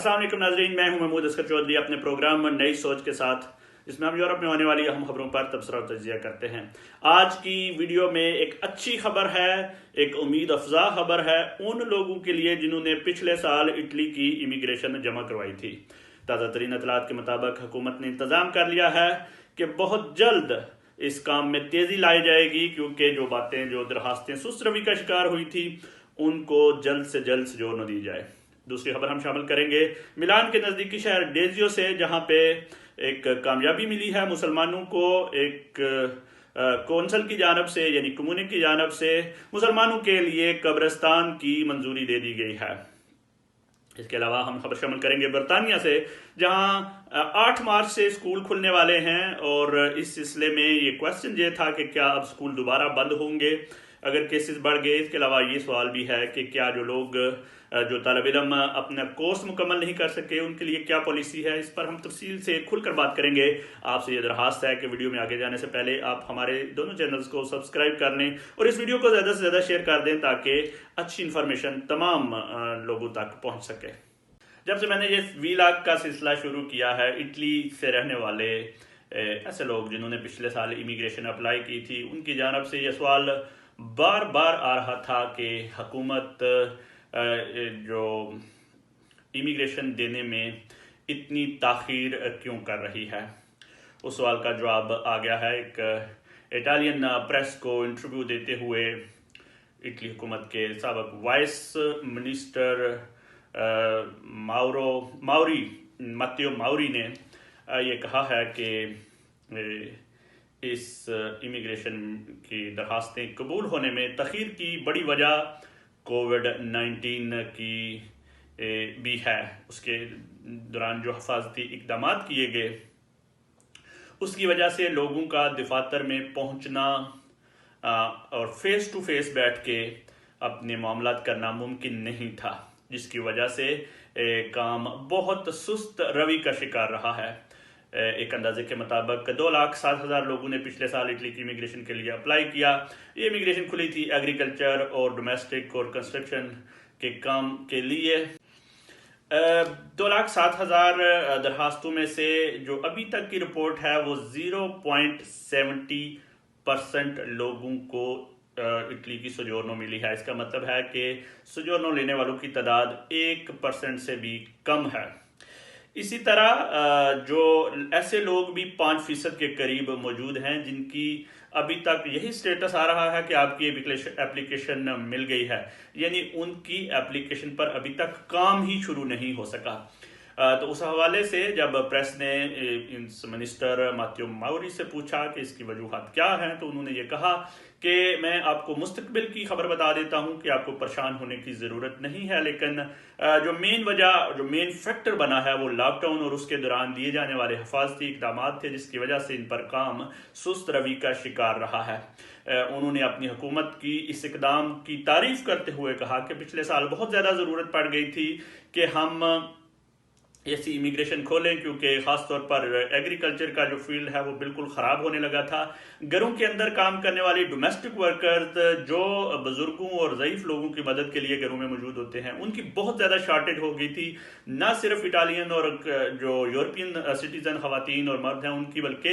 السلام علیکم ناظرین، میں ہوں محمود اسکر چودھری اپنے پروگرام نئی سوچ کے ساتھ، جس میں ہم یورپ میں ہونے والی اہم خبروں پر تبصرہ و تجزیہ کرتے ہیں۔ آج کی ویڈیو میں ایک اچھی خبر ہے، ایک امید افزا خبر ہے ان لوگوں کے لیے جنہوں نے پچھلے سال اٹلی کی امیگریشن جمع کروائی تھی۔ تازہ ترین اطلاعات کے مطابق حکومت نے انتظام کر لیا ہے کہ بہت جلد اس کام میں تیزی لائی جائے گی، کیونکہ جو درخواستیں سست روی کا شکار ہوئی تھی ان کو جلد سے جلد سجور نہ دی جائے۔ دوسری خبر ہم شامل کریں گے ملان کے نزدیکی شہر ڈیزیو سے، جہاں پہ ایک کامیابی ملی ہے مسلمانوں کو۔ ایک کونسل کی جانب سے یعنی کمیونٹی کی جانب سے مسلمانوں کے لیے قبرستان کی منظوری دے دی گئی ہے۔ اس کے علاوہ ہم خبر شامل کریں گے برطانیہ سے، جہاں 8 مارچ سے اسکول کھلنے والے ہیں، اور اس سلسلے میں یہ کوسچن یہ تھا کہ کیا اب اسکول دوبارہ بند ہوں گے اگر کیسز بڑھ گئے۔ اس کے علاوہ یہ سوال بھی ہے کہ کیا جو طالب علم اپنا کورس مکمل نہیں کر سکے ان کے لیے کیا پالیسی ہے۔ اس پر ہم تفصیل سے کھل کر بات کریں گے۔ آپ سے یہ درخواست ہے کہ ویڈیو میں آگے جانے سے پہلے آپ ہمارے دونوں چینلز کو سبسکرائب کر لیں اور اس ویڈیو کو زیادہ سے زیادہ شیئر کر دیں تاکہ اچھی انفارمیشن تمام لوگوں تک پہنچ سکے۔ جب سے میں نے یہ ویلاگ کا سلسلہ شروع کیا ہے، اٹلی سے رہنے والے ایسے لوگ جنہوں نے پچھلے سال امیگریشن اپلائی کی تھی، ان کی جانب سے یہ سوال بار بار آ رہا تھا کہ حکومت جو امیگریشن دینے میں اتنی تاخیر کیوں کر رہی ہے۔ اس سوال کا جواب آ گیا ہے ایک اٹالین پریس کو انٹرویو دیتے ہوئے۔ اٹلی حکومت کے سابق وائس منسٹر ماتیو ماوری نے یہ کہا ہے کہ اس امیگریشن کی درخواستیں قبول ہونے میں تاخیر کی بڑی وجہ کووڈ-19 کی بھی ہے۔ اس کے دوران جو حفاظتی اقدامات کیے گئے اس کی وجہ سے لوگوں کا دفاتر میں پہنچنا اور فیس ٹو فیس بیٹھ کے اپنے معاملات کرنا ممکن نہیں تھا، جس کی وجہ سے کام بہت سست روی کا شکار رہا ہے۔ ایک اندازے کے مطابق 2,07,000 لوگوں نے پچھلے سال اٹلی کی امیگریشن کے لیے اپلائی کیا۔ یہ امیگریشن کھلی تھی ایگریکلچر اور ڈومیسٹک اور کنسٹرکشن کے کام کے لیے۔ 2,07,000 درخواستوں میں سے جو ابھی تک کی رپورٹ ہے وہ 0.70% لوگوں کو اٹلی کی سوجورنو ملی ہے۔ اس کا مطلب ہے کہ سوجورنو لینے والوں کی تعداد 1% سے بھی کم ہے۔ اسی طرح جو ایسے لوگ بھی 5% کے قریب موجود ہیں جن کی ابھی تک یہی سٹیٹس آ رہا ہے کہ آپ کی اپلیکیشن مل گئی ہے، یعنی ان کی اپلیکیشن پر ابھی تک کام ہی شروع نہیں ہو سکا۔ تو اس حوالے سے جب پریس نے منسٹر ماتیو ماوری سے پوچھا کہ اس کی وجوہات کیا ہیں، تو انہوں نے یہ کہا کہ میں آپ کو مستقبل کی خبر بتا دیتا ہوں کہ آپ کو پریشان ہونے کی ضرورت نہیں ہے، لیکن جو مین فیکٹر بنا ہے وہ لاک ڈاؤن اور اس کے دوران دیے جانے والے حفاظتی اقدامات تھے، جس کی وجہ سے ان پر کام سست روی کا شکار رہا ہے۔ انہوں نے اپنی حکومت کی اس اقدام کی تعریف کرتے ہوئے کہا کہ پچھلے سال بہت زیادہ ضرورت پڑ گئی تھی کہ ہم ایسی امیگریشن کھولیں، کیونکہ خاص طور پر ایگریکلچر کا جو فیلڈ ہے وہ بالکل خراب ہونے لگا تھا۔ گھروں کے اندر کام کرنے والی ڈومیسٹک ورکرز جو بزرگوں اور ضعیف لوگوں کی مدد کے لیے گھروں میں موجود ہوتے ہیں، ان کی بہت زیادہ شارٹیج ہو گئی تھی، نہ صرف اٹالین اور جو یورپین سٹیزن خواتین اور مرد ہیں ان کی، بلکہ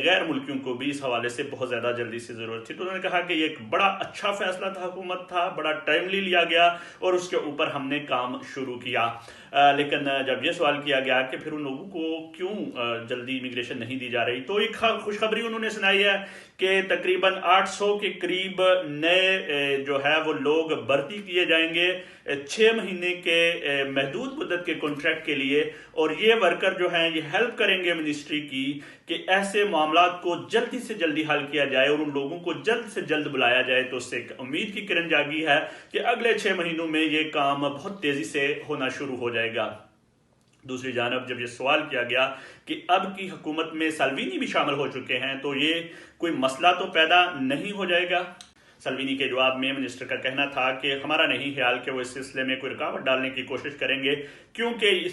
غیر ملکیوں کو بھی اس حوالے سے بہت زیادہ جلدی سے ضرورت تھی۔ تو انہوں نے کہا کہ یہ ایک بڑا اچھا فیصلہ تھا، حکومت تھا، بڑا ٹائملی لیا گیا اور اس کے اوپر ہم نے کام شروع کیا۔ لیکن جب یہ سوال کیا گیا کہ پھر ان لوگوں کو کیوں جلدی امیگریشن نہیں دی جا رہی، تو ایک خوشخبری انہوں نے سنائی ہے کہ تقریباً 800 کے قریب نئے جو ہے وہ لوگ بھرتی کیے جائیں گے 6 مہینے کے محدود مدت کے کانٹریکٹ کے لیے، اور یہ ورکر جو ہیں یہ ہیلپ کریں گے منسٹری کی کہ ایسے معاملات کو جلدی سے جلدی حل کیا جائے اور ان لوگوں کو جلد سے جلد بلایا جائے۔ تو اس سے ایک امید کی کرن جاگی ہے کہ اگلے 6 مہینوں میں یہ کام بہت تیزی سے ہونا شروع ہو جائے گا۔ دوسری جانب جب یہ سوال کیا گیا کہ اب کی حکومت میں سالوینی بھی شامل ہو چکے ہیں، تو یہ کوئی مسئلہ تو پیدا نہیں ہو جائے گا؟ سلوینی کے جواب میں منسٹر کا کہنا تھا کہ ہمارا نہیں خیال کہ وہ اس سلسلے میں کوئی رکاوٹ ڈالنے کی کوشش کریں گے، کیونکہ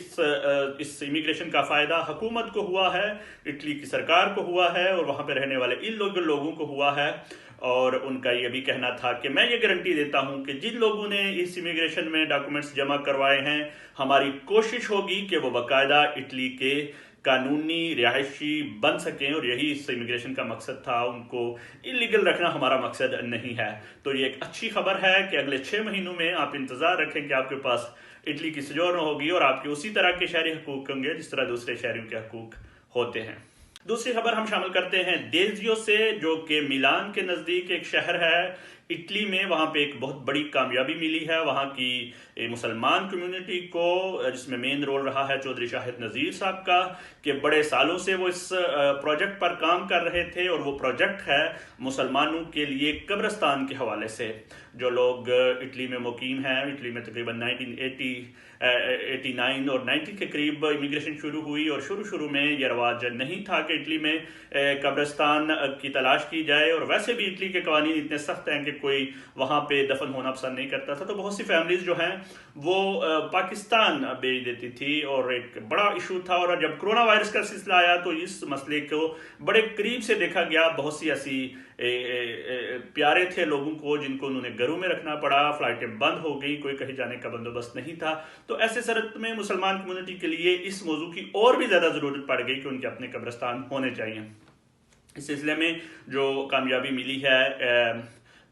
اس امیگریشن کا فائدہ حکومت کو ہوا ہے، اٹلی کی سرکار کو ہوا ہے اور وہاں پہ رہنے والے ان لوگوں کو ہوا ہے۔ اور ان کا یہ بھی کہنا تھا کہ میں یہ گارنٹی دیتا ہوں کہ جن لوگوں نے اس امیگریشن میں ڈاکومنٹس جمع کروائے ہیں، ہماری کوشش ہوگی کہ وہ باقاعدہ اٹلی کے قانونی رہائشی بن سکیں، اور یہی اس امیگریشن کا مقصد تھا، ان کو انلیگل رکھنا ہمارا مقصد نہیں ہے۔ تو یہ ایک اچھی خبر ہے کہ اگلے 6 مہینوں میں آپ انتظار رکھیں کہ آپ کے پاس اٹلی کی سجورنو ہوگی اور آپ کے اسی طرح کے شہری حقوق ہوں گے جس طرح دوسرے شہریوں کے حقوق ہوتے ہیں۔ دوسری خبر ہم شامل کرتے ہیں دیزیو سے، جو کہ میلان کے نزدیک ایک شہر ہے اٹلی میں۔ وہاں پہ ایک بہت بڑی کامیابی ملی ہے وہاں کی مسلمان کمیونٹی کو، جس میں مین رول رہا ہے چودھری شاہد نذیر صاحب کا، کہ بڑے سالوں سے وہ اس پروجیکٹ پر کام کر رہے تھے، اور وہ پروجیکٹ ہے مسلمانوں کے لیے قبرستان کے حوالے سے۔ جو لوگ اٹلی میں مقیم ہیں، اٹلی میں تقریباً 1989 اور 90 کے قریب امیگریشن شروع ہوئی، اور شروع میں یہ رواج نہیں تھا کہ اٹلی میں قبرستان کی تلاش کی جائے، اور ویسے بھی اٹلی کے قوانین اتنے سخت ہیں کہ کوئی وہاں پہ دفن ہونا پسند نہیں کرتا تھا، تو بہت سی فیملیز جو ہیں وہ پاکستان بھیج دیتی تھی، اور ایک بڑا ایشو تھا۔ اور جب کرونا وائرس کا سلسلہ آیا تو اس مسئلے کو بڑے قریب سے دیکھا گیا۔ بہت سی ایسی پیارے تھے لوگوں کو جن کو انہوں نے گھروں میں رکھنا پڑا، فلائٹیں بند ہو گئی، کوئی کہیں جانے کا بندوبست نہیں تھا۔ تو ایسے صورت میں مسلمان کمیونٹی کے لیے اس موضوع کی اور بھی زیادہ ضرورت پڑ گئی کہ ان کے اپنے قبرستان ہونے چاہیے۔ اس سلسلے میں جو کامیابی ملی ہے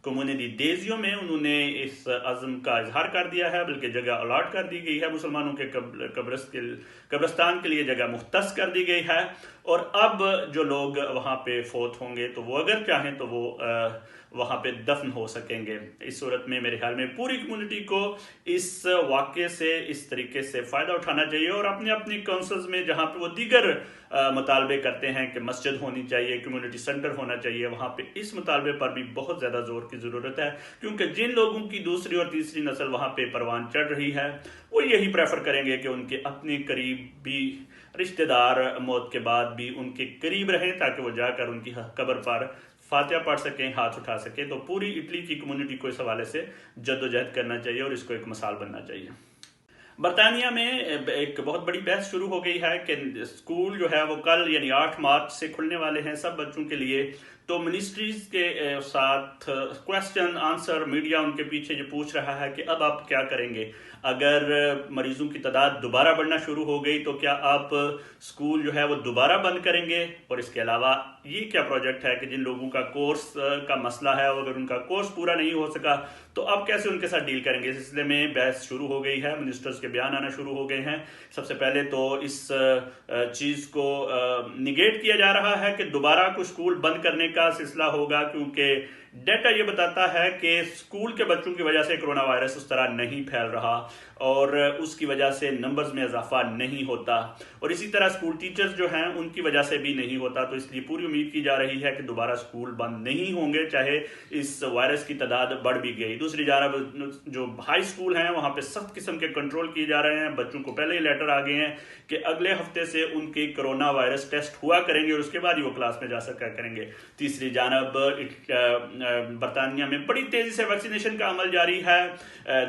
کمیونٹی دی دیزیو میں، انہوں نے اس عزم کا اظہار کر دیا ہے، بلکہ جگہ الاٹ کر دی گئی ہے، مسلمانوں کے قبرستان کے لیے جگہ مختص کر دی گئی ہے، اور اب جو لوگ وہاں پہ فوت ہوں گے تو وہ اگر چاہیں تو وہ وہاں پہ دفن ہو سکیں گے۔ اس صورت میں میرے خیال میں پوری کمیونٹی کو اس واقعے سے اس طریقے سے فائدہ اٹھانا چاہیے، اور اپنے اپنی کونسلز میں جہاں پہ وہ دیگر مطالبے کرتے ہیں کہ مسجد ہونی چاہیے، کمیونٹی سینٹر ہونا چاہیے، وہاں پہ اس مطالبے پر بھی بہت زیادہ زور کی ضرورت ہے، کیونکہ جن لوگوں کی دوسری اور تیسری نسل وہاں پہ پروان چڑھ رہی ہے وہ یہی پریفر کریں گے کہ ان کے اپنے قریبی رشتہ دار موت کے بعد بھی ان کے قریب رہیں، تاکہ وہ جا کر ان کی قبر پر فاتحہ پڑھ سکیں، ہاتھ اٹھا سکیں۔ تو پوری اٹلی کی کمیونٹی کو اس حوالے سے جدوجہد کرنا چاہیے اور اس کو ایک مثال بننا چاہیے۔ برطانیہ میں ایک بہت بڑی بحث شروع ہو گئی ہے کہ اسکول جو ہے وہ کل یعنی 8 مارچ سے کھلنے والے ہیں سب بچوں کے لیے، تو منسٹریز کے ساتھ کویسچن آنسر میڈیا ان کے پیچھے یہ پوچھ رہا ہے کہ اب آپ کیا کریں گے؟ اگر مریضوں کی تعداد دوبارہ بڑھنا شروع ہو گئی تو کیا آپ اسکول جو ہے وہ دوبارہ بند کریں گے؟ اور اس کے علاوہ یہ کیا پروجیکٹ ہے کہ جن لوگوں کا کورس کا مسئلہ ہے، اگر ان کا کورس پورا نہیں ہو سکا تو آپ کیسے ان کے ساتھ ڈیل کریں گے؟ اس سلسلے میں بحث شروع ہو گئی ہے، منسٹرز کے بیان آنا شروع ہو گئے ہیں۔ سب سے پہلے تو اس چیز کو نگیٹ کیا جا رہا ہے کہ دوبارہ کوئی اسکول بند کرنے کا سلسلہ ہوگا، کیونکہ ڈیٹا یہ بتاتا ہے کہ اسکول کے بچوں کی وجہ سے کرونا وائرس اس طرح نہیں پھیل رہا، اور اس کی وجہ سے نمبرز میں اضافہ نہیں ہوتا، اور اسی طرح اسکول ٹیچرز جو ہیں ان کی وجہ سے بھی نہیں ہوتا۔ تو اس لیے پوری امید کی جا رہی ہے کہ دوبارہ اسکول بند نہیں ہوں گے، چاہے اس وائرس کی تعداد بڑھ بھی گئی۔ دوسری جانب جو ہائی اسکول ہیں وہاں پہ سخت قسم کے کنٹرول کیے جا رہے ہیں، بچوں کو پہلے ہی لیٹر آ گئے ہیں کہ اگلے ہفتے سے ان کے کرونا وائرس ٹیسٹ ہوا کریں گے، اور اس کے بعد ہی وہ کلاس میں جا سکا کریں گے۔ تیسری جانب برطانیہ میں بڑی تیزی سے ویکسینیشن کا عمل جاری ہے،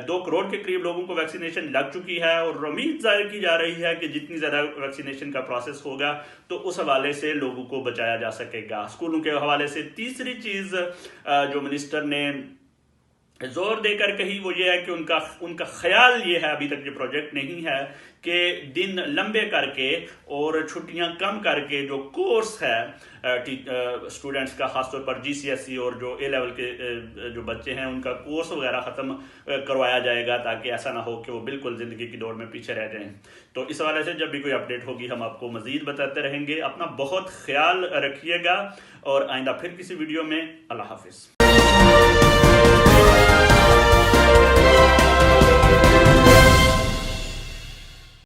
2 کروڑ کے قریب لوگوں کو ویکسینیشن لگ چکی ہے، اور امید ظاہر کی جا رہی ہے کہ جتنی زیادہ ویکسینیشن کا پروسیس ہوگا تو اس حوالے سے لوگوں کو بچایا جا سکے گا۔ اسکولوں کے حوالے سے تیسری چیز جو منسٹر نے زور دے کر کہی وہ یہ ہے کہ ان کا خیال یہ ہے، ابھی تک یہ پروجیکٹ نہیں ہے، کہ دن لمبے کر کے اور چھٹیاں کم کر کے جو کورس ہے اسٹوڈنٹس کا، خاص طور پر GCSE اور جو A لیول کے جو بچے ہیں ان کا کورس وغیرہ ختم کروایا جائے گا، تاکہ ایسا نہ ہو کہ وہ بالکل زندگی کی دوڑ میں پیچھے رہ جائیں۔ تو اس حوالے سے جب بھی کوئی اپڈیٹ ہوگی ہم آپ کو مزید بتاتے رہیں گے۔ اپنا بہت خیال رکھیے گا، اور آئندہ پھر کسی ویڈیو میں۔ اللہ حافظ۔